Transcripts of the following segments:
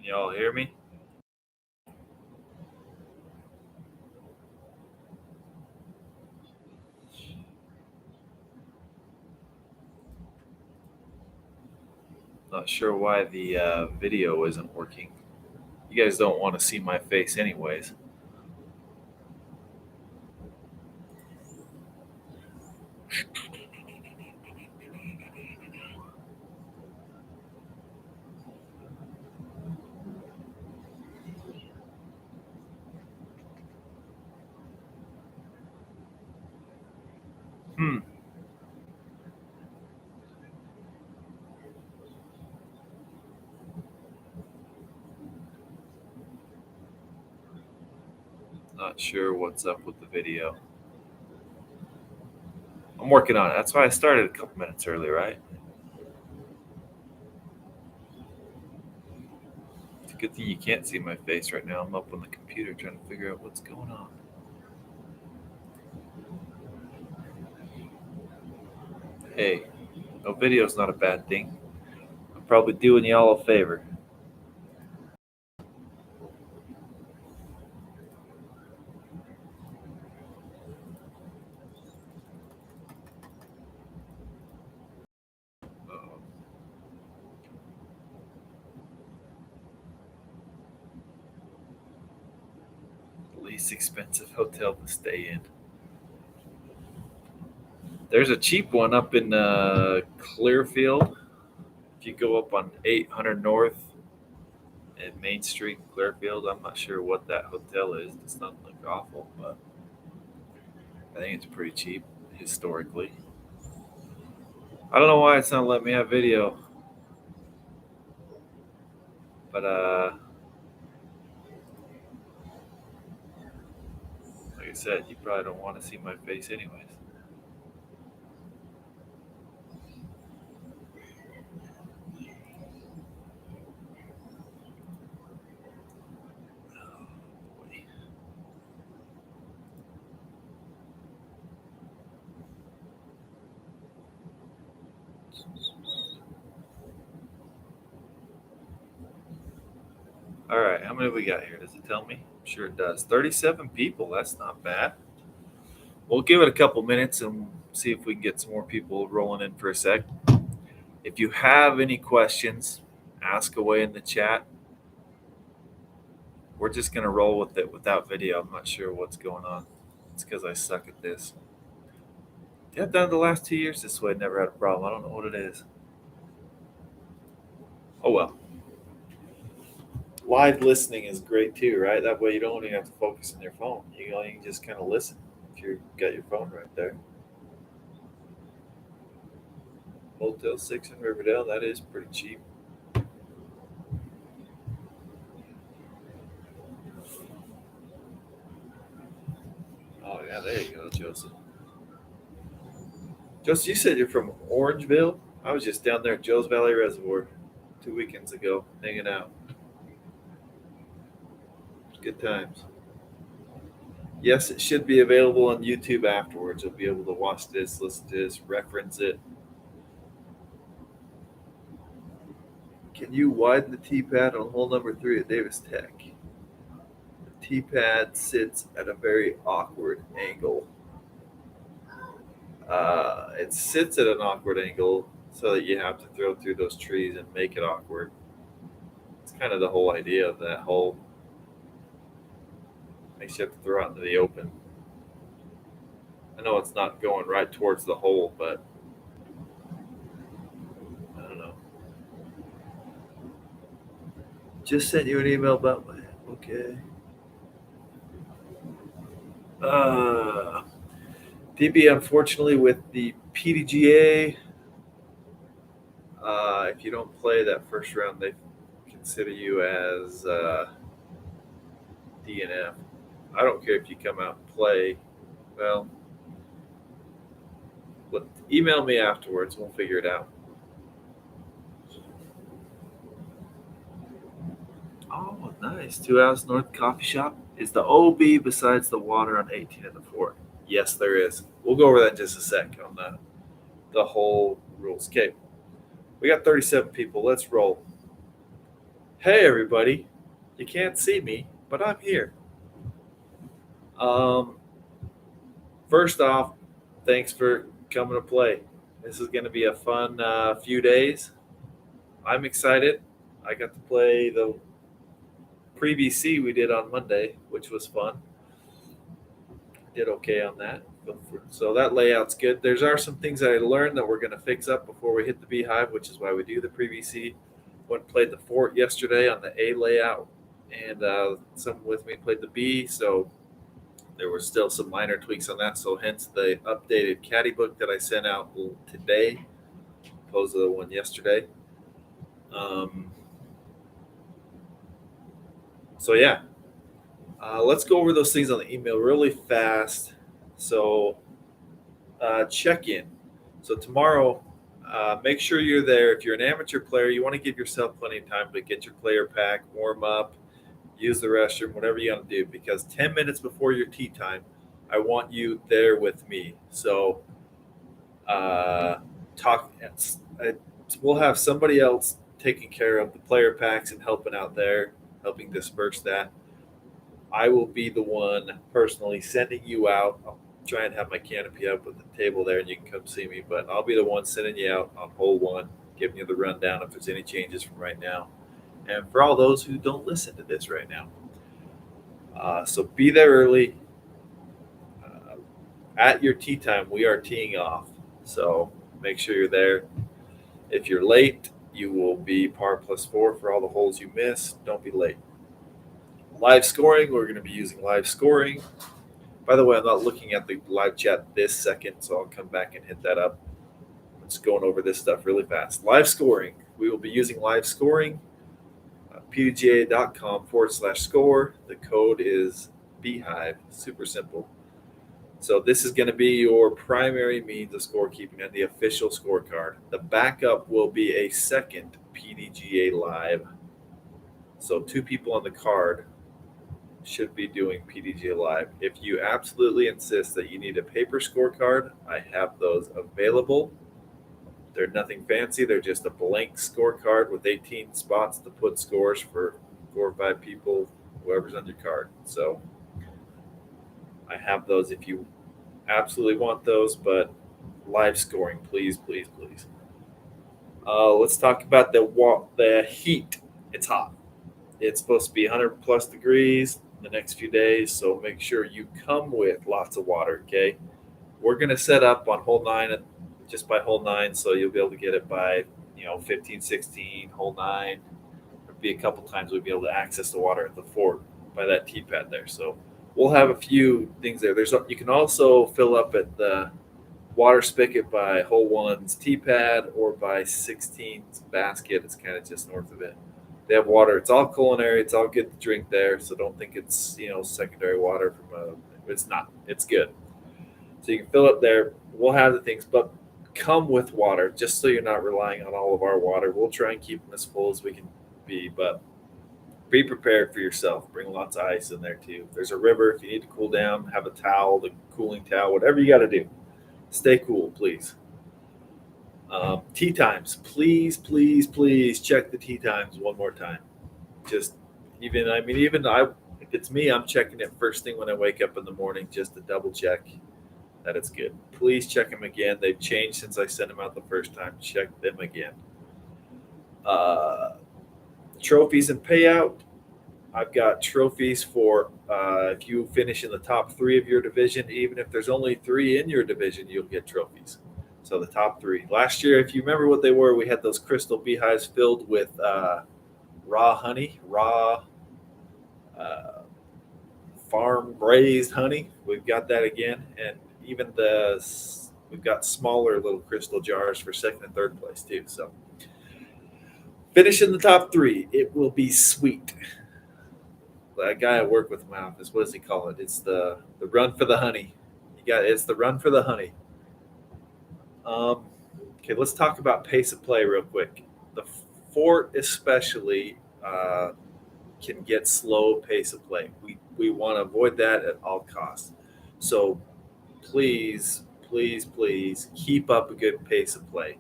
Y'all hear me? Not sure why the video isn't working. You guys don't want to see my face, anyways. Hmm. Not sure what's up with the video. I'm working on it. That's why I started a couple minutes early, right? It's a good thing you can't see my face right now. I'm up on the computer trying to figure out what's going on. Hey, no video's not a bad thing. I'm probably doing y'all a favor. Uh, Least expensive hotel to stay in. There's a cheap one up in Clearfield. If you go up on 800 North and Main Street, Clearfield, I'm not sure what that hotel is. It doesn't look awful, but I think it's pretty cheap historically. I don't know why it's not letting me have video, but like I said, you probably don't want to see my face, anyways. All right, how many we got here? Does it tell me? Sure, it does. 37 people. That's not bad. We'll give it a couple minutes and see if we can get some more people rolling in for a sec. If you have any questions, ask away in the chat. We're just going to roll with it without video. I'm not sure what's going on. It's because I suck at this. Yeah, I've done it the last 2 years this way. Never had a problem. I don't know what it is. Oh, well. Live listening is great too, right? That way you don't even have to focus on your phone. You can just kind of listen if you've got your phone right there. Motel 6 in Riverdale, that is pretty cheap. Oh, yeah, there you go, Joseph. Joseph, you said you're from Orangeville? I was just down there at Joe's Valley Reservoir 2 weekends ago, hanging out. Good times. Yes, it should be available on YouTube afterwards. You'll be able to watch this, listen to this, reference it. Can you widen the T pad on hole number 3 at Davis Tech? The T pad sits at a very awkward angle. It sits at an awkward angle so that you have to throw through those trees and make it awkward. It's kind of the whole idea of that hole. Makes you have to throw out into the open. I know it's not going right towards the hole, but I don't know. Just sent you an email about my okay. DB, unfortunately, with the PDGA, if you don't play that first round, they consider you as DNF. I don't care if you come out and play. Well, email me afterwards. We'll figure it out. Oh, nice. 2 hours north coffee shop. Is the OB besides the water on 18 and the 4? Yes, there is. We'll go over that in just a sec on the whole rules. Okay. We got 37 people. Let's roll. Hey, everybody. You can't see me, but I'm here. Um, First off, thanks for coming to play. This is going to be a fun few days. I'm excited. I got to play the pre-BC we did on Monday, which was fun. Did okay on that. So that layout's good. There's are some things that I learned that we're going to fix up before we hit the Beehive, which is why we do the pre-BC. Went and played the fort yesterday on the A layout, and someone with me played the B. So there were still some minor tweaks on that. So hence the updated caddy book that I sent out today, opposed to the one yesterday. Um, so yeah, let's go over those things on the email really fast. So check in. So tomorrow, make sure you're there. If you're an amateur player, you want to give yourself plenty of time to get your player pack, warm up, use the restroom, whatever you want to do. Because 10 minutes before your tee time, I want you there with me. So uh, talk. I, we'll have somebody else taking care of the player packs and helping out there, helping disperse that. I will be the one personally sending you out. I'll try and have my canopy up with the table there, and you can come see me. But I'll be the one sending you out on hole one, giving you the rundown if there's any changes from right now. And for all those who don't listen to this right now, so be there early. Uh, at your tee time, we are teeing off. So make sure you're there. If you're late, you will be par plus four for all the holes you miss. Don't be late. Live scoring, we're going to be using live scoring. By the way, I'm not looking at the live chat this second, so I'll come back and hit that up. I'm just going over this stuff really fast. Live scoring. We will be using live scoring. PDGA.com/score. The code is Beehive. Super simple. So this is going to be your primary means of scorekeeping and the official scorecard. The backup will be a second PDGA live. So two people on the card should be doing PDGA live. If you absolutely insist that you need a paper scorecard, I have those available. They're nothing fancy. They're just a blank scorecard with 18 spots to put scores for 4 or 5 people, whoever's on your card. So I have those if you absolutely want those, but live scoring, please, please, please. Let's talk about the heat. It's hot. It's supposed to be 100 plus degrees the next few days, so make sure you come with lots of water. Okay, we're gonna set up on hole nine, just by hole nine, so you'll be able to get it by 15, 16, hole nine. There'll be a couple times we'll be able to access the water at the fort by that tee pad there. So we'll have a few things there. You can also fill up at the water spigot by hole one's tee pad or by 16's basket. It's kind of just north of it. They have water. It's all culinary. It's all good to drink there. So don't think it's secondary water from a. It's not. It's good. So you can fill up there. We'll have the things, but come with water just so you're not relying on all of our water. We'll try and keep them as full as we can be, but be prepared for yourself. Bring lots of ice in there too. If there's a river, if you need to cool down, have a towel, the cooling towel, whatever you got to do. Stay cool, please. Tee times, please, please, please check the tee times one more time. Just even if it's me, I'm checking it first thing when I wake up in the morning just to double check that it's good. Please check them again. They've changed since I sent them out the first time. Check them again. Uh, Trophies and payout. I've got trophies for if you finish in the top three of your division. Even if there's only three in your division, you'll get trophies. So the top three. Last year, if you remember what they were, we had those crystal beehives filled with raw honey, raw farm raised honey. We've got that again, and even we've got smaller little crystal jars for second and third place too. So finish in the top three. It will be sweet. That guy I work with in my office, what does he call it? It's the run for the honey. It's the run for the honey. Okay, let's talk about pace of play real quick. The fort especially can get slow pace of play. We want to avoid that at all costs. So please, please, please keep up a good pace of play.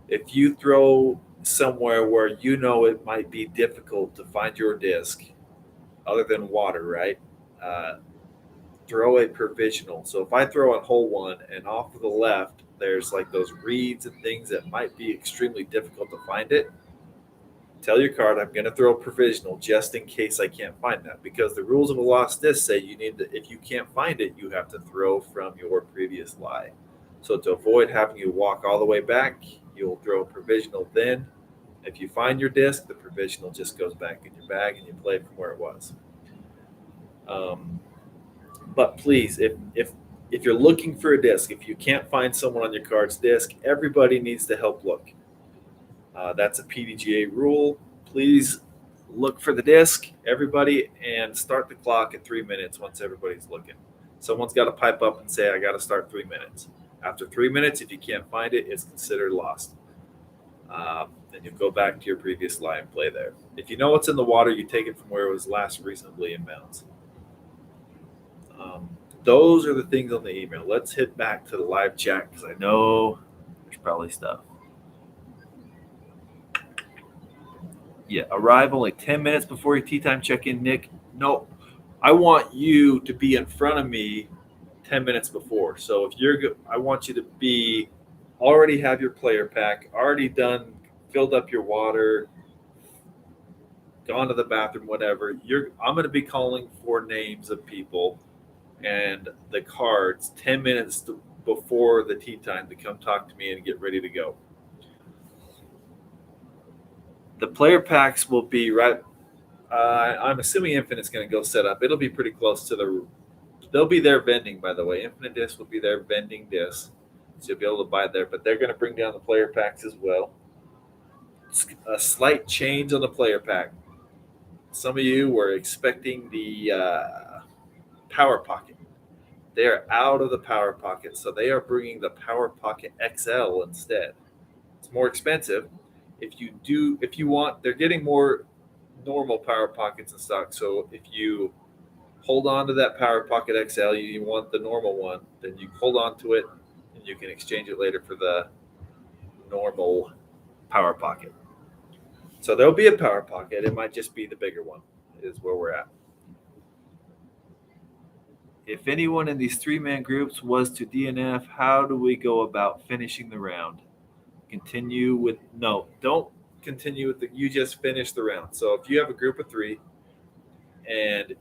If you throw somewhere where you know it might be difficult to find your disc, other than water, right? Uh, Throw a provisional. So if I throw on hole one and off to the left, there's like those reeds and things that might be extremely difficult to find it. Tell your card, I'm going to throw a provisional just in case I can't find that. Because the rules of a lost disc say you need to, if you can't find it, you have to throw from your previous lie. So to avoid having you walk all the way back, you'll throw a provisional then. If you find your disc, the provisional just goes back in your bag and you play from where it was. Um, but please, if you're looking for a disc, if you can't find someone on your card's disc, everybody needs to help look. That's a PDGA rule. Please look for the disc, everybody, and start the clock at 3 minutes once everybody's looking. Someone's got to pipe up and say, I got to start 3 minutes. After 3 minutes, if you can't find it, it's considered lost. Then you go back to your previous lie and play there. If you know it's in the water, you take it from where it was last reasonably in bounds. Those are the things on the email. Let's hit back to the live chat because I know there's probably stuff. Yeah, arrive only 10 minutes before your tea time check-in, Nick. No, I want you to be in front of me 10 minutes before. So if you're good, I want you to be already have your player pack, already done, filled up your water, gone to the bathroom, whatever. I'm going to be calling for names of people and the cards 10 minutes before the tea time to come talk to me and get ready to go. The player packs will be right. I'm assuming Infinite's going to go set up. It'll be pretty close to the. They'll be there vending, by the way. Infinite DIscs will be there vending discs, so you'll be able to buy there. But they're going to bring down the player packs as well. It's a slight change on the player pack. Some of you were expecting the Power Pocket. They are out of the Power Pocket, so they are bringing the Power Pocket XL instead. It's more expensive. If you want, they're getting more normal Power Pockets in stock. So if you hold on to that Power Pocket XL, you want the normal one, then you hold on to it and you can exchange it later for the normal Power Pocket. So there'll be a Power Pocket. It might just be the bigger one, is where we're at. If anyone in these three-man groups was to DNF, how do we go about finishing the round? Continue with don't continue with you just finish the round. So if you have a group of three and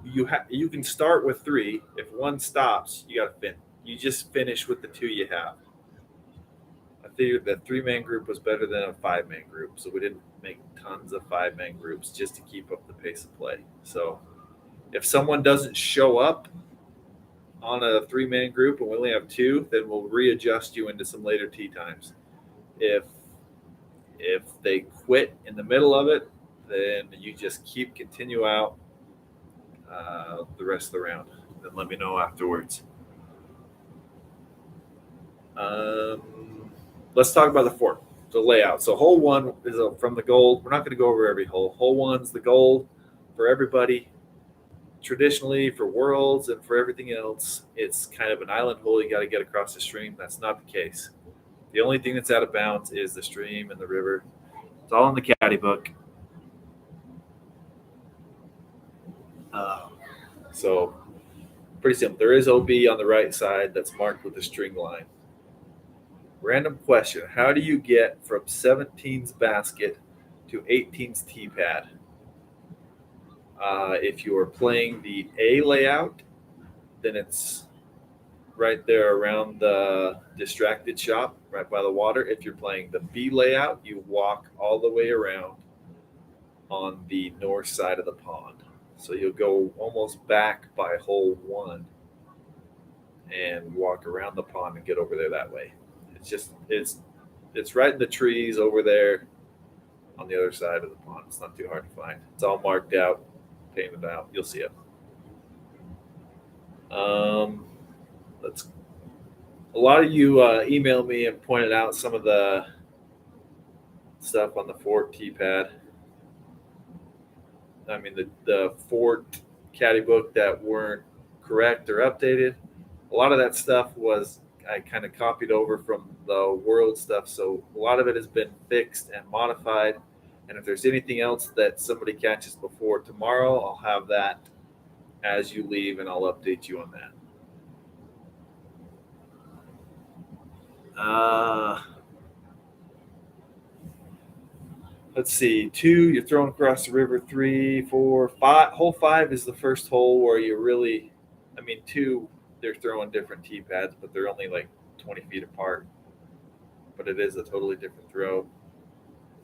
you can start with three. If one stops, you just finish with the two you have. I figured that 3-man group was better than a 5-man group, so we didn't make tons of 5-man groups just to keep up the pace of play. So if someone doesn't show up on a 3-man group and we only have two, then we'll readjust you into some later tea times. If they quit in the middle of it, then you just continue out the rest of the round. Then let me know afterwards. Let's talk about the fork, the layout. So hole one is from the gold. We're not going to go over every hole. Hole one's the gold for everybody. Traditionally, for worlds and for everything else, it's kind of an island hole. You got to get across the stream. That's not the case. The only thing that's out of bounds is the stream and the river. It's all in the caddy book. So pretty simple. There is OB on the right side that's marked with a string line. Random question. How do you get from 17's basket to 18's tee pad? If you are playing the A layout, then it's right there around the distracted shop, right by the water. If you're playing the B layout, you walk all the way around on the north side of the pond. So you'll go almost back by hole one and walk around the pond and get over there that way. It's right in the trees over there on the other side of the pond. It's not too hard to find. It's all marked out, painted out. You'll see it. A lot of you emailed me and pointed out some of the stuff on the Fort tee pad. I mean, the Fort caddy book that weren't correct or updated. A lot of that stuff was I kind of copied over from the world stuff. So a lot of it has been fixed and modified. And if there's anything else that somebody catches before tomorrow, I'll have that as you leave, and I'll update you on that. Let's see. 2, you're throwing across the river. 3, 4, 5. Hole 5 is the first hole where you really, 2, they're throwing different tee pads, but they're only like 20 feet apart. But it is a totally different throw.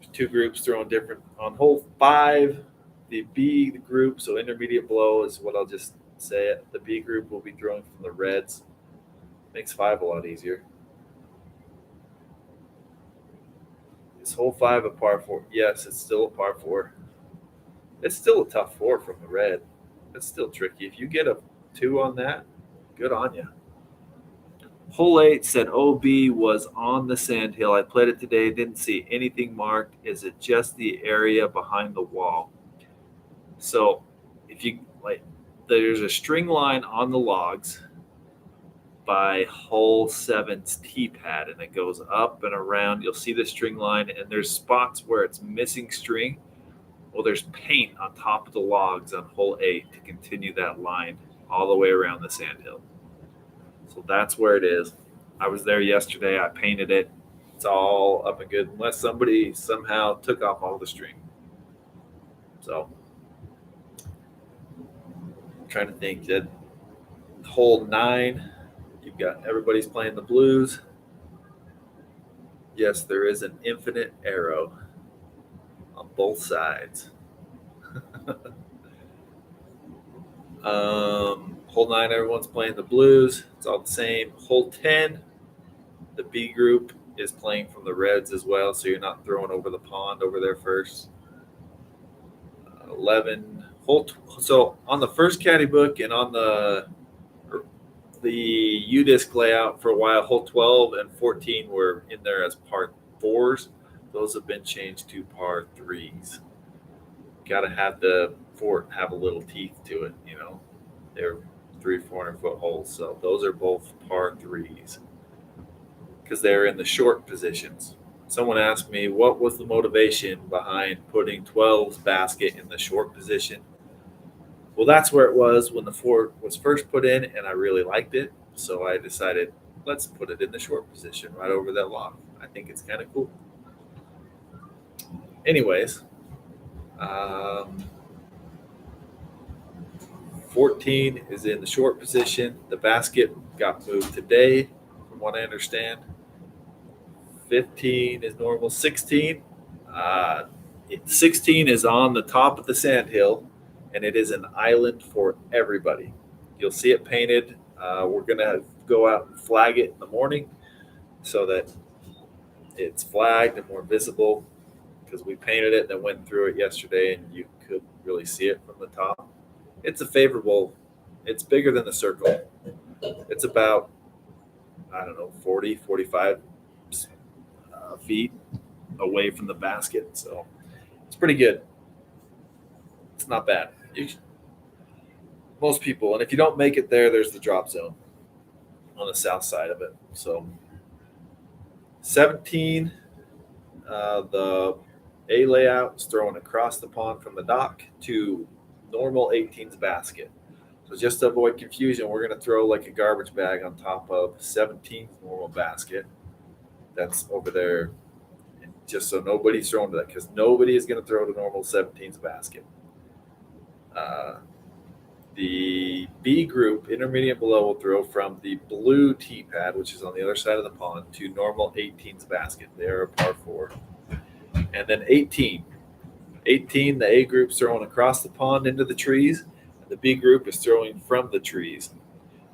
There's 2 groups throwing different. On hole 5, the B group, so intermediate below is what I'll just say it. The B group will be throwing from the reds. Makes 5 a lot easier. Is hole 5 a par 4? Yes, it's still a par 4. It's still a tough 4 from the red. It's still tricky. If you get a 2 on that, good on you. Hole 8 said OB was on the sand hill. I played it today. Didn't see anything marked. Is it just the area behind the wall? So if you like, there's a string line on the logs by hole 7's tee pad, and it goes up and around. You'll see the string line, and there's spots where it's missing string. Well, there's paint on top of the logs on hole 8 to continue that line all the way around the sandhill. So that's where it is. I was there yesterday. I painted it. It's all up and good, unless somebody somehow took off all the string. So I'm trying to think that hole 9, you've got everybody's playing the blues. Yes, there is an infinite arrow on both sides. Hole 9, everyone's playing the blues. It's all the same. Hole 10, the B group is playing from the reds as well, so you're not throwing over the pond over there first. 11, so on the first caddy book and on the UDisc layout for a while, hole 12 and 14 were in there as par 4s. Those have been changed to par 3s. Got to have the fort have a little teeth to it, They're 300-400 foot holes, so those are both par 3s because they're in the short positions. Someone asked me what was the motivation behind putting 12's basket in the short position. Well, that's where it was when the fort was first put in, and I really liked it, so I decided let's put it in the short position right over that log. I think it's kind of cool. Anyways, 14 is in the short position. The basket got moved today, from what I understand. 15 is normal. 16 is on the top of the sandhill, and it is an island for everybody. You'll see it painted. We're going to go out and flag it in the morning so that it's flagged and more visible, because we painted it and then went through it yesterday, and you could really see it from the top. It's it's bigger than the circle. It's about, 40, 45 feet away from the basket. So it's pretty good. It's not bad. Most people, and if you don't make it there, there's the drop zone on the south side of it. So 17, the A layout is thrown across the pond from the dock to normal 18's basket. So just to avoid confusion, we're going to throw like a garbage bag on top of 17th normal basket. That's over there, just so nobody's thrown to that, because nobody is going to throw to normal 17th basket. The B group, intermediate below, will throw from the blue tee pad, which is on the other side of the pond, to normal 18's basket. They are a par 4. And then 18, the A group's throwing across the pond into the trees, and the B group is throwing from the trees.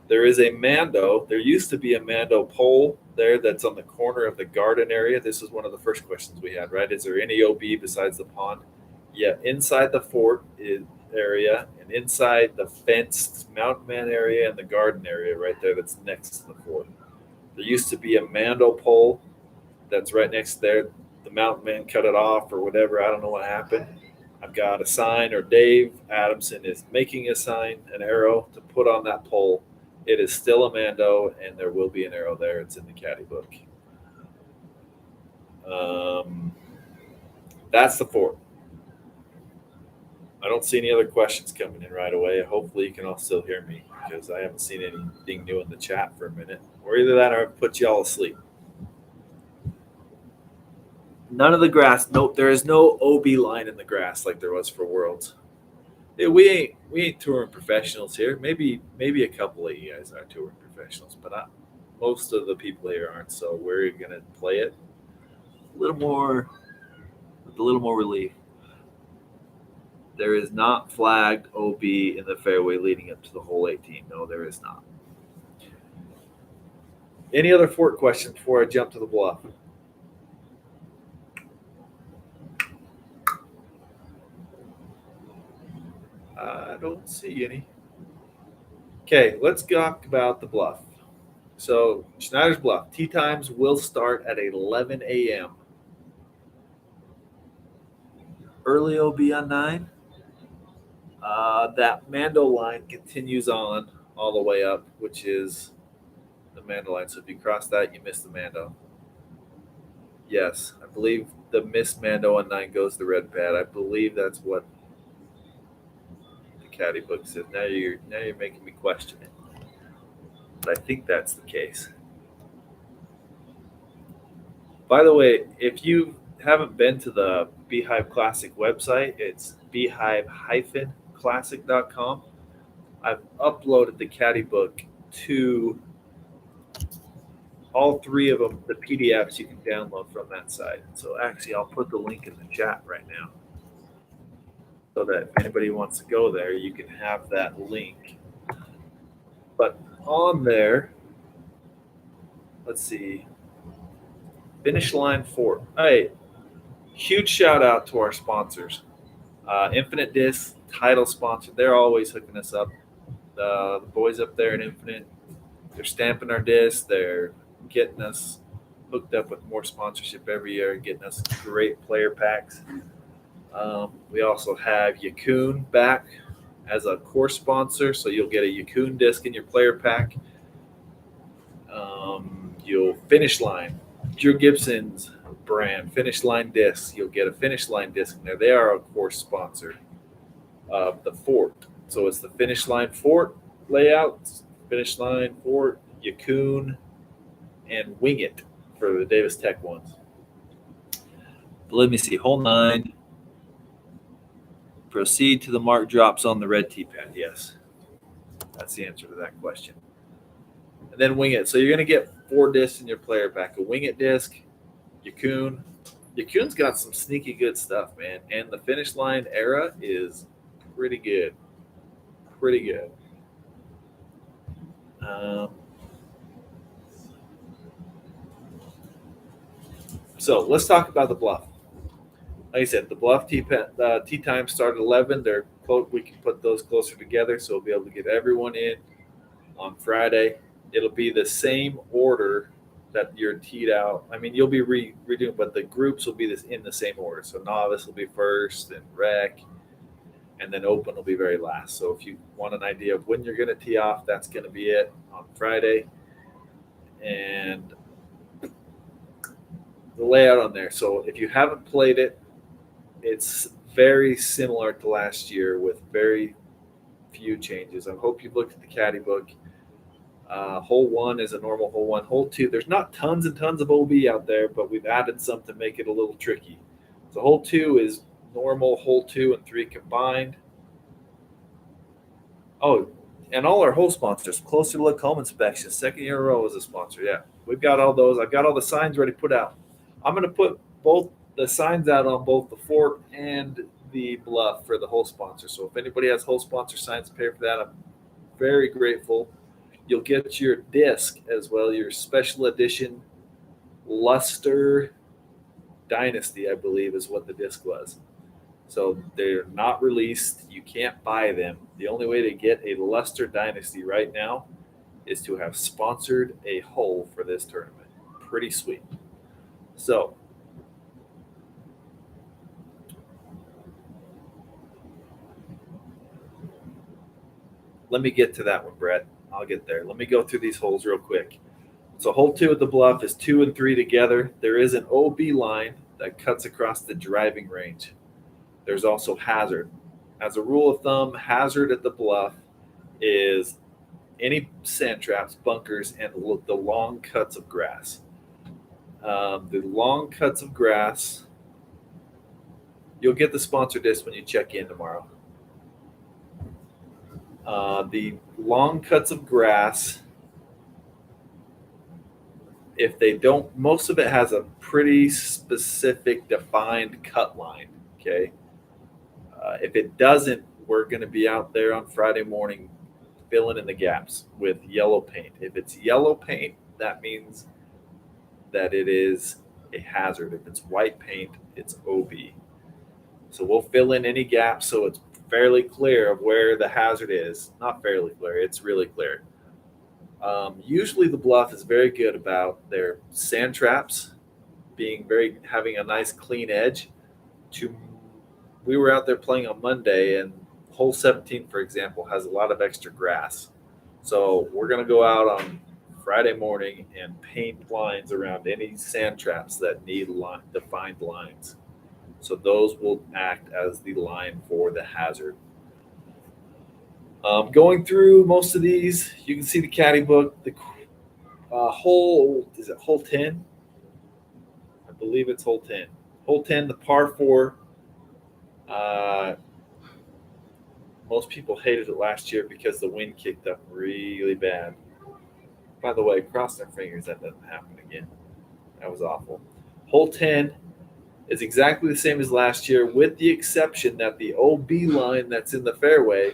There is a Mando. There used to be a Mando pole there that's on the corner of the garden area. This is one of the first questions we had, right? Is there any OB besides the pond? Yeah, inside the fort area and inside the fenced mountain man area and the garden area right there that's next to the fort. There used to be a Mando pole that's right next there. The mountain man cut it off or whatever. I don't know what happened. I've got a sign, or Dave Adamson is making a sign, an arrow to put on that pole It is still a Mando, and there will be an arrow there. It's in the caddy book. That's the four. I don't see any other questions coming in right away. Hopefully, you can all still hear me because I haven't seen anything new in the chat for a minute. Or either that or I've put you all asleep. None of the grass. Nope, there is no OB line in the grass like there was for Worlds. Yeah, we ain't touring professionals here. Maybe a couple of you guys are touring professionals, but most of the people here aren't. So we're gonna play it a little more with a little more relief. There is not flagged OB in the fairway leading up to the hole 18. No, there is not. Any other fort questions before I jump to the bluff? I don't see any. Okay, let's talk about the bluff. So Schneider's Bluff, tee times will start at 11 a.m. Early OB on 9. That Mando line continues on all the way up, which is the Mando line. So if you cross that, you miss the Mando. Yes, I believe the missed Mando on 9 goes to red pad. I believe that's what the caddy book says. Now you're making me question it, but I think that's the case. By the way, if you haven't been to the Beehive Classic website, it's beehive-classic.com. I've uploaded the caddy book to all three of them, the PDFs you can download from that site. So actually, I'll put the link in the chat right now so that if anybody wants to go there, you can have that link. But on there, let's see, finish line 4. Hey, huge shout out to our sponsors. Infinite DIscs, title sponsor. They're always hooking us up. The boys up there at Infinite, they're stamping our discs. They're getting us hooked up with more sponsorship every year, getting us great player packs. We also have Yakun back as a core sponsor, so you'll get a Yakun disc in your player pack. You'll Finish Line, Drew Gibson's brand, Finish Line discs. You'll get a Finish Line disc in there. They are a core sponsor of the fort. So it's the Finish Line Fort layouts, Finish Line Fort, Yakun, and Wing It for the Davis Tech ones. But let me see. Hole 9. Proceed to the mark drops on the red tee pad. Yes. That's the answer to that question. And then Wing It. So you're going to get 4 discs in your player pack. A Wing It disc, Yakun. Yakun's got some sneaky good stuff, man. And the Finish Line era is pretty good. Pretty good. So let's talk about the bluff. Like I said, the bluff tee time start at 11. We can put those closer together, so we'll be able to get everyone in on Friday. It'll be the same order that you're teed out. I mean, you'll be redoing, but the groups will be in the same order. So novice will be first, then rec, and then open will be very last. So if you want an idea of when you're going to tee off, that's going to be it on Friday. And the layout on there. So if you haven't played it, it's very similar to last year with very few changes. I hope you've looked at the caddy book. Hole 1 is a normal hole 1. Hole 2, there's not tons and tons of OB out there, but we've added some to make it a little tricky. So hole 2 is normal, hole 2 and 3 combined. Oh, and all our hole sponsors, Closer Look Home Inspection, second year in a row as a sponsor. Yeah, we've got all those. I've got all the signs ready to put out. I'm going to put both the signs out on both the fort and the bluff for the hole sponsor. So if anybody has hole sponsor signs, pay for that. I'm very grateful. You'll get your disc as well, your special edition Luster Dynasty, I believe is what the disc was. So they're not released. You can't buy them. The only way to get a Luster Dynasty right now is to have sponsored a hole for this tournament. Pretty sweet. So let me get to that one, Brett. I'll get there. Let me go through these holes real quick. So hole 2 at the bluff is 2 and 3 together. There is an OB line that cuts across the driving range. There's also hazard. As a rule of thumb, hazard at the bluff is any sand traps, bunkers, and the long cuts of grass. The long cuts of grass, you'll get the sponsor disc when you check in tomorrow. The long cuts of grass, if they don't, most of it has a pretty specific defined cut line. Okay. If it doesn't, we're going to be out there on Friday morning filling in the gaps with yellow paint. If it's yellow paint, that means that it is a hazard. If it's white paint, it's OB. So we'll fill in any gaps so it's fairly clear of where the hazard is. Not fairly clear, it's really clear. Usually the bluff is very good about their sand traps having a nice clean edge. We were out there playing on Monday, and hole 17, for example, has a lot of extra grass. So we're going to go out on Friday morning and paint lines around any sand traps that need defined lines. So those will act as the line for the hazard. Going through most of these, you can see the caddy book. The is it hole 10? I believe it's hole 10. Hole 10, the par 4. Most people hated it last year because the wind kicked up really bad. By the way, cross their fingers that doesn't happen again. That was awful. Hole 10 is exactly the same as last year, with the exception that the OB line that's in the fairway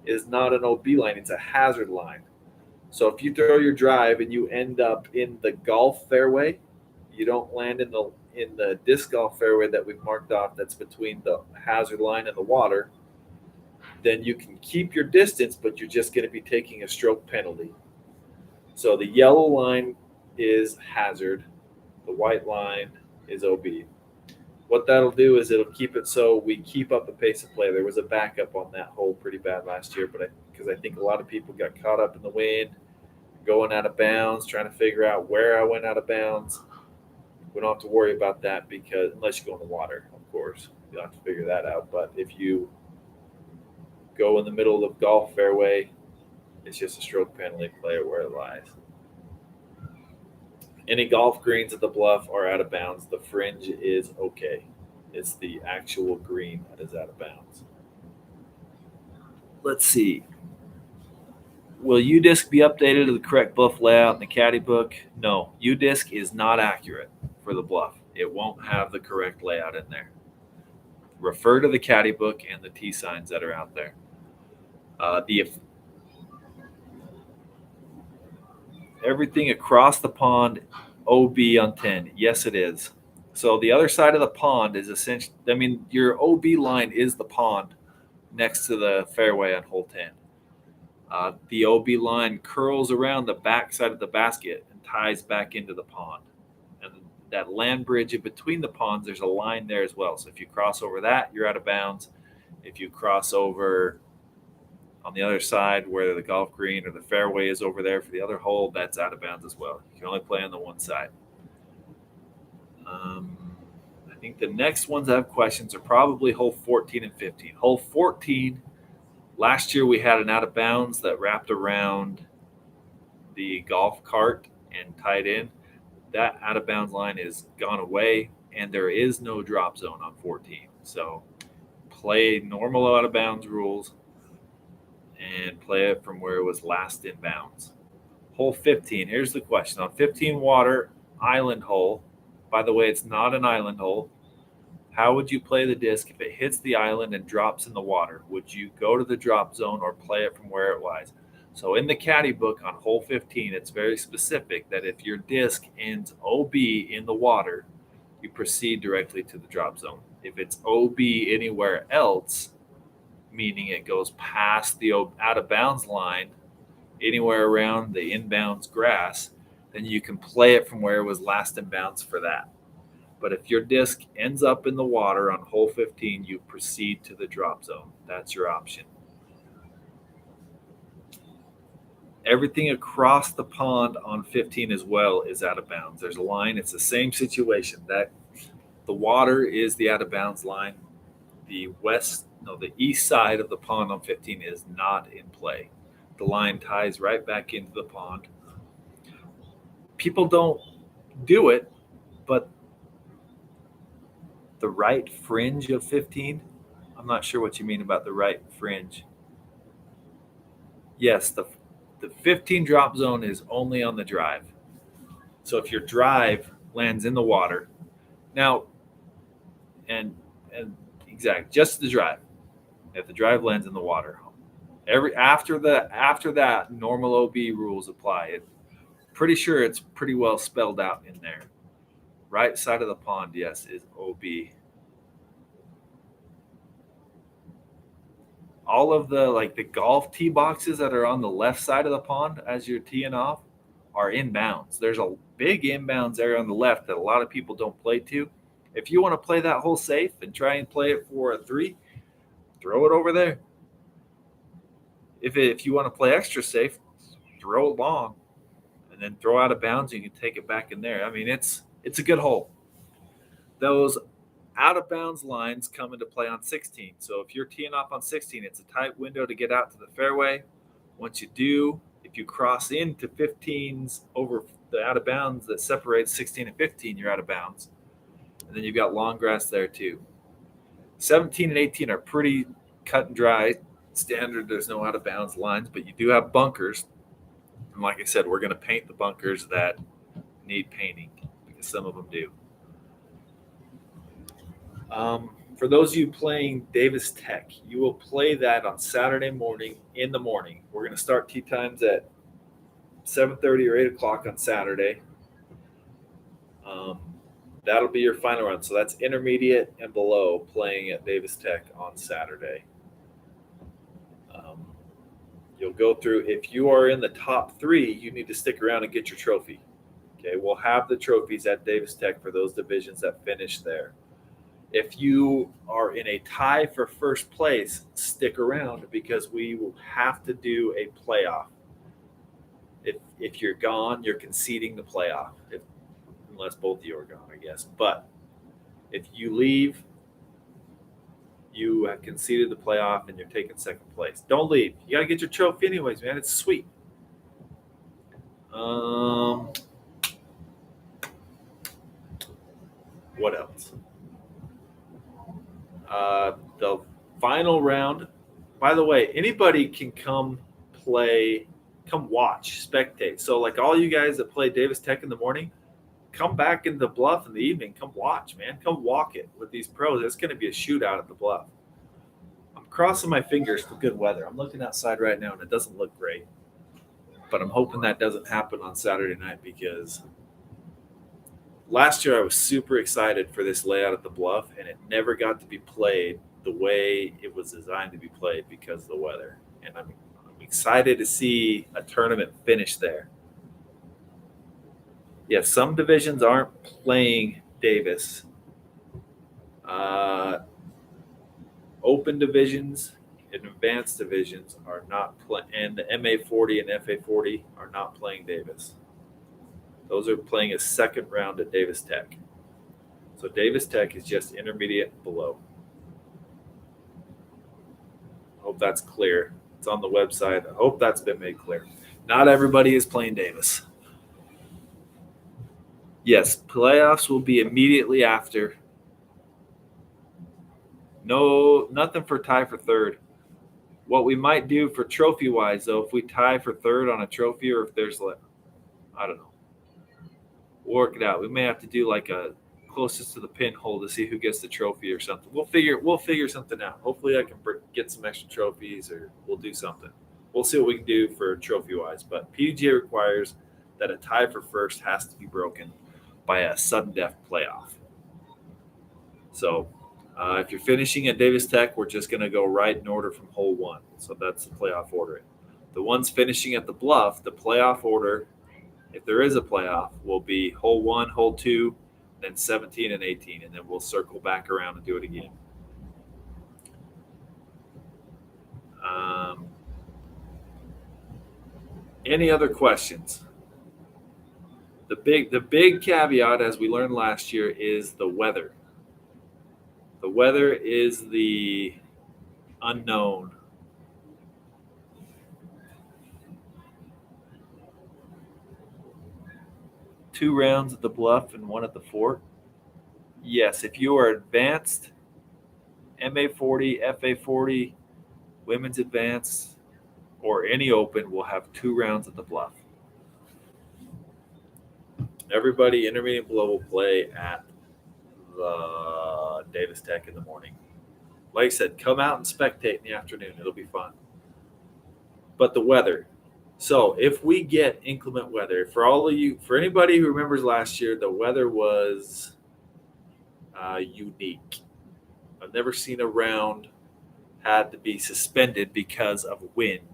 is not an OB line, it's a hazard line. So if you throw your drive and you end up in the golf fairway, you don't land in the disc golf fairway that we've marked off that's between the hazard line and the water, then you can keep your distance, but you're just going to be taking a stroke penalty. So the yellow line is hazard, the white line is OB. What that'll do is it'll keep it so we keep up the pace of play. There was a backup on that hole pretty bad last year, because I think a lot of people got caught up in the wind, going out of bounds, trying to figure out where I went out of bounds. We don't have to worry about that, because unless you go in the water, of course, you'll have to figure that out. But if you go in the middle of the golf fairway, it's just a stroke penalty. Play it where it lies. Any golf greens at the bluff are out of bounds. The fringe is okay. It's the actual green that is out of bounds. Let's see. Will UDisc be updated to the correct bluff layout in the caddy book? No, UDisc is not accurate for the bluff. It won't have the correct layout in there. Refer to the caddy book and the T signs that are out there. Everything across the pond, OB on 10. Yes, it is. So the other side of the pond is essentially, your OB line is the pond next to the fairway on hole 10. The OB line curls around the back side of the basket and ties back into the pond. And that land bridge in between the ponds, there's a line there as well. So if you cross over that, you're out of bounds. If you cross over on the other side where the golf green or the fairway is over there for the other hole, that's out of bounds as well. You can only play on the one side. I think the next ones I have questions are probably hole 14 and 15. Hole 14, last year we had an out of bounds that wrapped around the golf cart and tied in. That out of bounds line is gone away, and there is no drop zone on 14. So play normal out of bounds rules and play it from where it was last in bounds. Hole 15, here's the question. On 15 water, island hole, by the way, it's not an island hole. How would you play the disc if it hits the island and drops in the water? Would you go to the drop zone or play it from where it lies? So in the caddy book on hole 15, it's very specific that if your disc ends OB in the water, you proceed directly to the drop zone. If it's OB anywhere else, meaning it goes past the out of bounds line, anywhere around the inbounds grass, then you can play it from where it was last in bounds for that. But if your disc ends up in the water on hole 15, you proceed to the drop zone. That's your option. Everything across the pond on 15 as well is out of bounds. There's a line. It's the same situation. That the water is the out of bounds line. The east side of the pond on 15 is not in play. The line ties right back into the pond. People don't do it, but the right fringe of 15, I'm not sure what you mean about the right fringe. Yes, the 15 drop zone is only on the drive. So if your drive lands in the water, now and exact, just the drive. If the drive lands in the water, after that, normal OB rules apply. Pretty sure it's pretty well spelled out in there. Right side of the pond, yes, is OB. All of the golf tee boxes that are on the left side of the pond as you're teeing off are inbounds. There's a big inbounds area on the left that a lot of people don't play to. If you want to play that hole safe and try and play it for a 3, throw it over there. If you want to play extra safe, throw it long, and then throw out of bounds. You can take it back in there. I mean, it's a good hole. Those out of bounds lines come into play on 16. So if you're teeing off on 16, it's a tight window to get out to the fairway. Once you do, if you cross into 15s over the out of bounds that separates 16 and 15, you're out of bounds. And then you've got long grass there too. 17 and 18 are pretty cut and dry, standard. There's no out of bounds lines, but you do have bunkers. And like I said, we're going to paint the bunkers that need painting because some of them do. For those of you playing Davis Tech, you will play that on Saturday morning in the morning. We're going to start tee times at 7:30 or 8 o'clock on Saturday. That'll be your final run. So that's intermediate and below playing at Davis Tech on Saturday. You'll go through. If you are in the top 3, you need to stick around and get your trophy. Okay, we'll have the trophies at Davis Tech for those divisions that finish there. If you are in a tie for first place, stick around because we will have to do a playoff. If you're gone, you're conceding the playoff, unless both of you are gone, I guess. But if you leave, you have conceded the playoff and you're taking second place. Don't leave. You got to get your trophy anyways, man. It's sweet. What else? The final round. By the way, anybody can come watch, spectate. So like all you guys that play Davis Tech in the morning, come back in the Bluff in the evening. Come watch, man. Come walk it with these pros. It's going to be a shootout at the Bluff. I'm crossing my fingers for good weather. I'm looking outside right now and it doesn't look great. But I'm hoping that doesn't happen on Saturday night because last year I was super excited for this layout at the Bluff and it never got to be played the way it was designed to be played because of the weather. And I'm excited to see a tournament finish there. Yes, some divisions aren't playing Davis. Open divisions and advanced divisions are not playing, and the MA40 and FA40 are not playing Davis. Those are playing a second round at Davis Tech. So Davis Tech is just intermediate below. I hope that's clear. It's on the website. I hope that's been made clear. Not everybody is playing Davis. Yes, playoffs will be immediately after. No, nothing for tie for third. What we might do for trophy-wise, though, if we tie for third on a trophy or if there's, I don't know, we'll work it out. We may have to do like a closest to the pinhole to see who gets the trophy or something. We'll figure something out. Hopefully I can get some extra trophies or we'll do something. We'll see what we can do for trophy-wise. But PGA requires that a tie for first has to be broken by a sudden death playoff. So if you're finishing at Davis Tech, we're just going to go right in order from hole 1. So that's the playoff order. The ones finishing at the Bluff, the playoff order, if there is a playoff, will be hole 1, hole 2, then 17 and 18, and then we'll circle back around and do it again. Any other questions? The big caveat, as we learned last year, is the weather. The weather is the unknown. Two rounds at the bluff and one at the fort. Yes, if you are advanced, MA40, FA40, women's advanced, or any open will have 2 rounds at the bluff. Everybody intermediate below will play at the Davis Tech in the morning. Like I said, come out and spectate in the afternoon. It'll be fun. But the weather. So if we get inclement weather, for anybody who remembers last year, the weather was unique. I've never seen a round had to be suspended because of wind,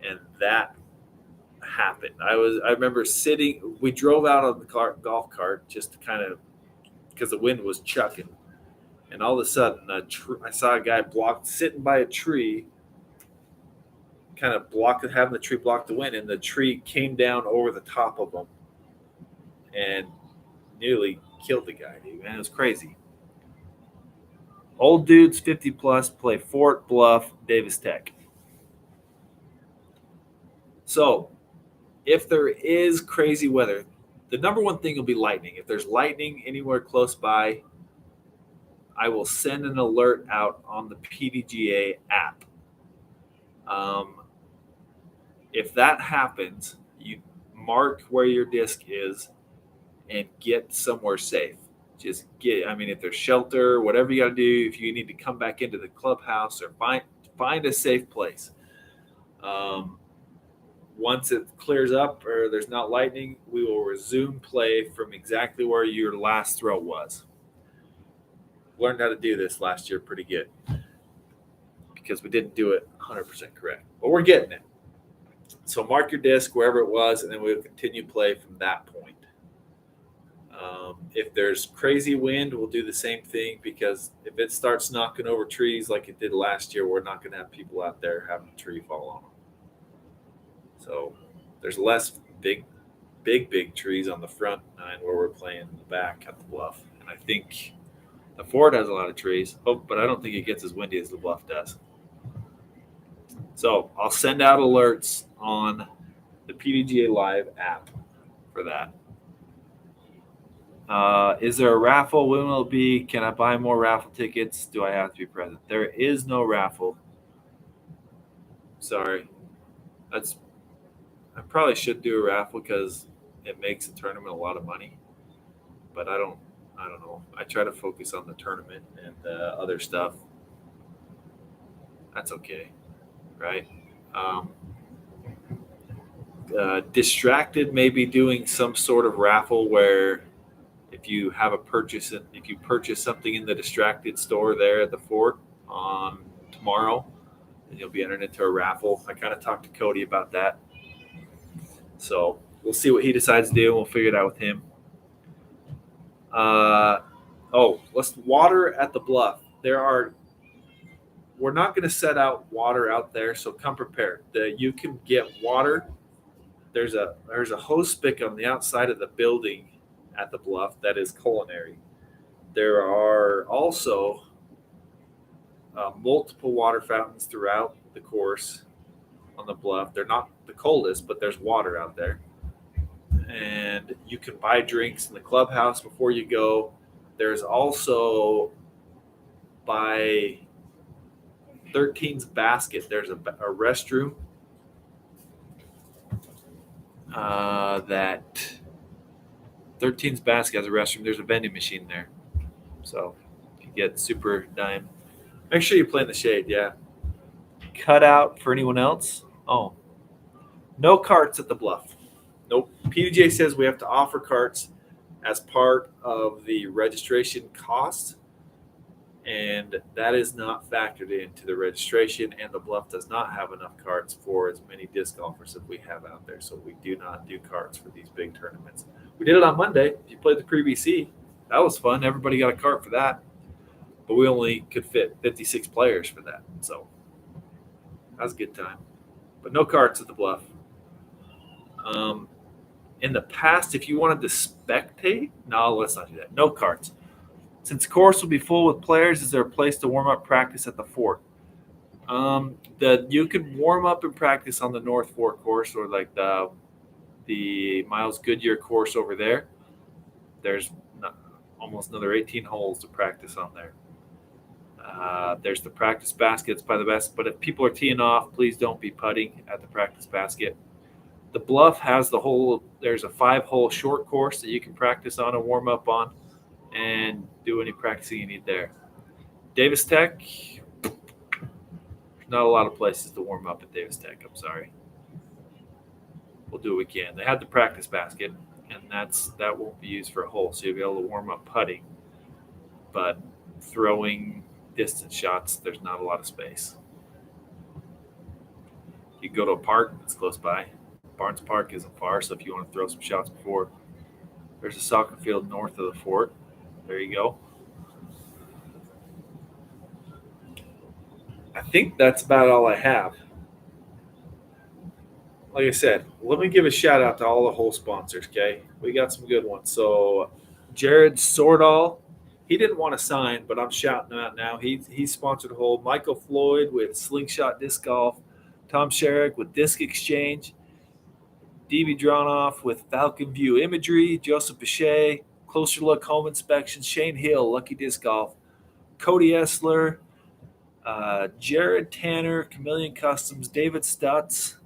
and that happened. I remember sitting. We drove out on the golf cart just to kind of because the wind was chucking, and all of a sudden, I saw a guy sitting by a tree, kind of having the tree block the wind, and the tree came down over the top of him and nearly killed the guy. Dude, man, it was crazy. Old dudes 50 plus play Fort Bluff, Davis Tech. So, if there is crazy weather, the number one thing will be lightning. If there's lightning anywhere close by, I will send an alert out on the PDGA app. If that happens, you mark where your disc is and get somewhere safe. If there's shelter, whatever you got to do, if you need to come back into the clubhouse or find a safe place. Once it clears up or there's not lightning, we will resume play from exactly where your last throw was. Learned how to do this last year pretty good because we didn't do it 100% correct, but we're getting it. So mark your disc wherever it was, and then we'll continue play from that point. If there's crazy wind, we'll do the same thing because if it starts knocking over trees like it did last year, we're not going to have people out there having a tree fall on them. So there's less big trees on the front nine where we're playing in the back at the bluff. And I think the fort has a lot of trees, but I don't think it gets as windy as the bluff does. So I'll send out alerts on the PDGA Live app for that. Is there a raffle? When will it be? Can I buy more raffle tickets? Do I have to be present? There is no raffle. Sorry. I probably should do a raffle because it makes the tournament a lot of money. But I don't know. I try to focus on the tournament and other stuff. That's okay, right? Distracted, maybe doing some sort of raffle where if you purchase something in the Distracted store there at the fort on tomorrow, then you'll be entered into a raffle. I kind of talked to Cody about that. So we'll see what he decides to do, and we'll figure it out with him. Let's water at the bluff. We're not going to set out water out there, so come prepared. You can get water. There's a hose spigot on the outside of the building at the bluff that is culinary. There are also multiple water fountains throughout the course on the bluff. They're not the coldest, but there's water out there. And you can buy drinks in the clubhouse before you go. There's also by 13's basket, there's a restroom that 13's basket has a restroom. There's a vending machine there. So if you get super dime, make sure you play in the shade. Yeah. Cut out for anyone else. Oh, no carts at the bluff. Nope. PDJ says we have to offer carts as part of the registration cost, and that is not factored into the registration, and the bluff does not have enough carts for as many disc golfers as we have out there, so we do not do carts for these big tournaments. We did it on Monday. If you played the pre-BC, that was fun. Everybody got a cart for that, but we only could fit 56 players for that, so that was a good time. But no carts at the bluff. In the past, if you wanted to spectate, no, let's not do that. No carts. Since course will be full with players, is there a place to warm up practice at the fort? You could warm up and practice on the North Fork course or like the Miles Goodyear course over there. There's almost another 18 holes to practice on there. There's the practice baskets by the best, but if people are teeing off, please don't be putting at the practice basket. The Bluff has there's a 5-hole short course that you can practice on and warm up on and do any practicing you need there. Davis Tech, not a lot of places to warm up at Davis Tech. I'm sorry. We'll do what we can. They have the practice basket, and that won't be used for a hole, so you'll be able to warm up putting. But throwing distance shots, there's not a lot of space. You can go to a park that's close by. Barnes Park isn't far, so if you want to throw some shots before, there's a soccer field north of the fort. There you go. I think that's about all I have. Like I said, let me give a shout out to all the hole sponsors, okay? We got some good ones. So Jared Sordall, he didn't want to sign, but I'm shouting him out now. He sponsored a hole. Michael Floyd with Slingshot Disc Golf. Tom Sherrick with Disc Exchange. D.B. Dronoff with Falcon View Imagery. Joseph Bichet, Closer Look Home Inspection. Shane Hill, Lucky Disc Golf. Cody Essler. Jared Tanner, Chameleon Customs. David Stutz.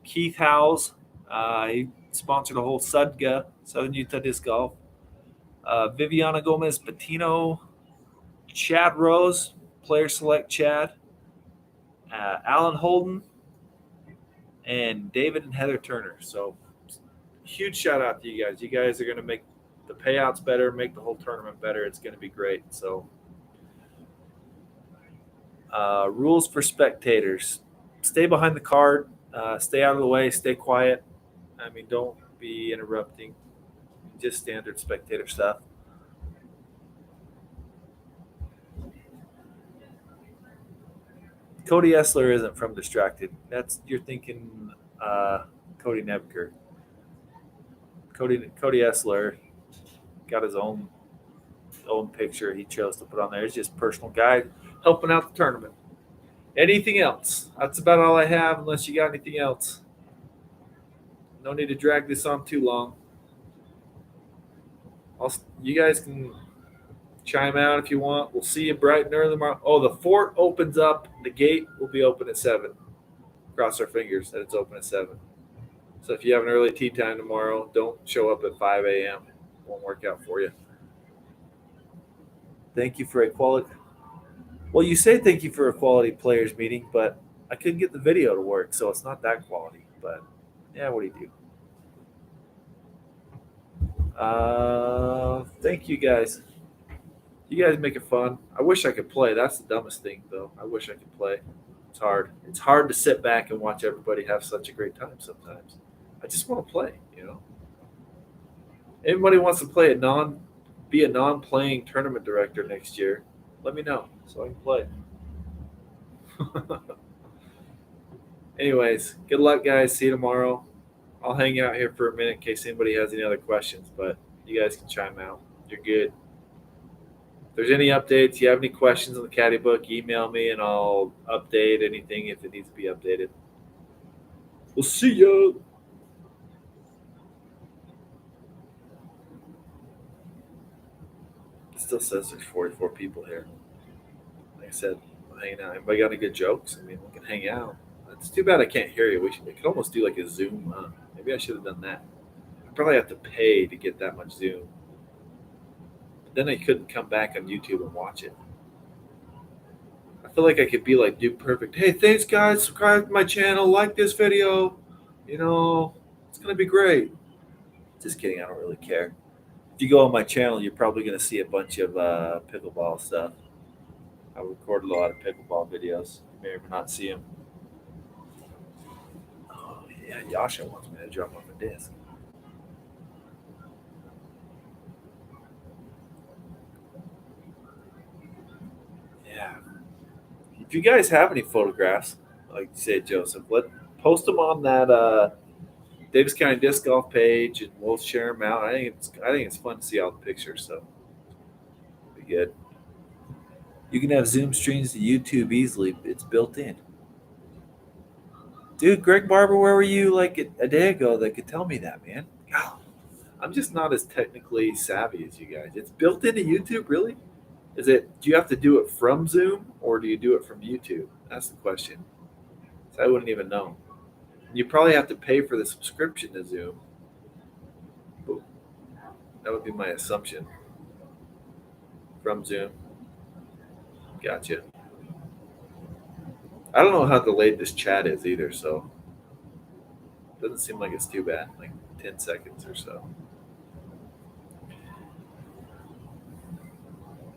Keith Howells, he sponsored a whole Sudga, Southern Utah Disc Golf. Viviana Gomez Patino, Chad Rose, Player Select Chad, Alan Holden, and David and Heather Turner. So, huge shout out to you guys. You guys are going to make the payouts better, make the whole tournament better. It's going to be great. So, rules for spectators: stay behind the card. Stay out of the way. Stay quiet. I mean, don't be interrupting. Just standard spectator stuff. Cody Essler isn't from Distracted. You're thinking Cody Nebker. Cody Essler got his own picture he chose to put on there. It's just personal guy helping out the tournament. Anything else? That's about all I have, unless you got anything else. No need to drag this on too long. You guys can chime out if you want. We'll see you bright and early tomorrow. Oh, the fort opens up. The gate will be open at 7. Cross our fingers that it's open at 7. So if you have an early tea time tomorrow, don't show up at 5 a.m. Won't work out for you. Thank you for a quality. Well, you say thank you for a quality players meeting, but I couldn't get the video to work, so it's not that quality. But yeah, what do you do? Thank you guys. You guys make it fun. I wish I could play. That's the dumbest thing, though. I wish I could play. It's hard. It's hard to sit back and watch everybody have such a great time sometimes. I just want to play, Anybody wants to be a non-playing tournament director next year, let me know so I can play. Anyways, good luck, guys. See you tomorrow. I'll hang out here for a minute in case anybody has any other questions, but you guys can chime out. You're good. If there's any updates, you have any questions on the caddy book, email me and I'll update anything if it needs to be updated. We'll see ya. It still says there's 44 people here. Like I said, I'm hanging out. Anybody got any good jokes? I mean, we can hang out. It's too bad I can't hear you. We could almost do like a Zoom. Maybe I should have done that. I probably have to pay to get that much Zoom. But then I couldn't come back on YouTube and watch it. I feel like I could be like Dude Perfect. Hey, thanks guys. Subscribe to my channel. Like this video. It's going to be great. Just kidding. I don't really care. If you go on my channel, you're probably going to see a bunch of pickleball stuff. I record a lot of pickleball videos. You may or may not see them. Oh, yeah. Yasha wants me to drop off a disc. Yeah. If you guys have any photographs, like you said, Joseph, post them on that Davis County Disc Golf page, and we'll share them out. I think it's fun to see all the pictures, so it'll be good. You can have Zoom streams to YouTube easily. It's built in. Dude, Greg Barber, where were you like a day ago that could tell me that, man? God, I'm just not as technically savvy as you guys. It's built into YouTube, really? Is it? Do you have to do it from Zoom or do you do it from YouTube? That's the question. So I wouldn't even know. You probably have to pay for the subscription to Zoom. But that would be my assumption. From Zoom. Gotcha. I don't know how delayed this chat is either, so it doesn't seem like it's too bad. Like 10 seconds or so.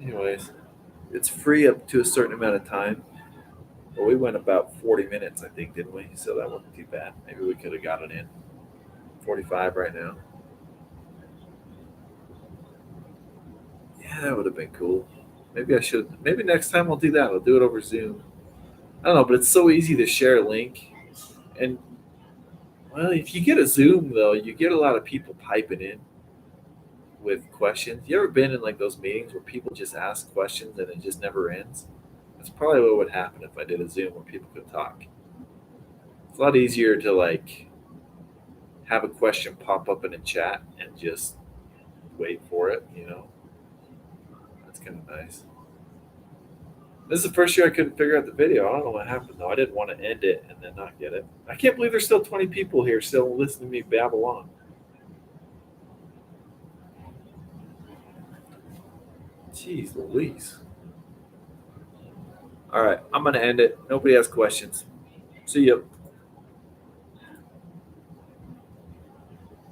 Anyways, it's free up to a certain amount of time. Well, we went about 40 minutes, I think, didn't we? So that wasn't too bad. Maybe we could have got it in. 45 right now. Yeah, that would have been cool. Maybe I should. Maybe next time I'll do that. I'll do it over Zoom. I don't know, but it's so easy to share a link. And, well, if you get a Zoom, though, you get a lot of people piping in with questions. You ever been in like those meetings where people just ask questions and it just never ends? That's probably what would happen if I did a Zoom where people could talk. It's a lot easier to like have a question pop up in a chat and just wait for it, you know? That's kind of nice. This is the first year I couldn't figure out the video. I don't know what happened though. I didn't want to end it and then not get it. I can't believe there's still 20 people here still listening to me babble on. Jeez Louise. All right, I'm going to end it. Nobody has questions. See you.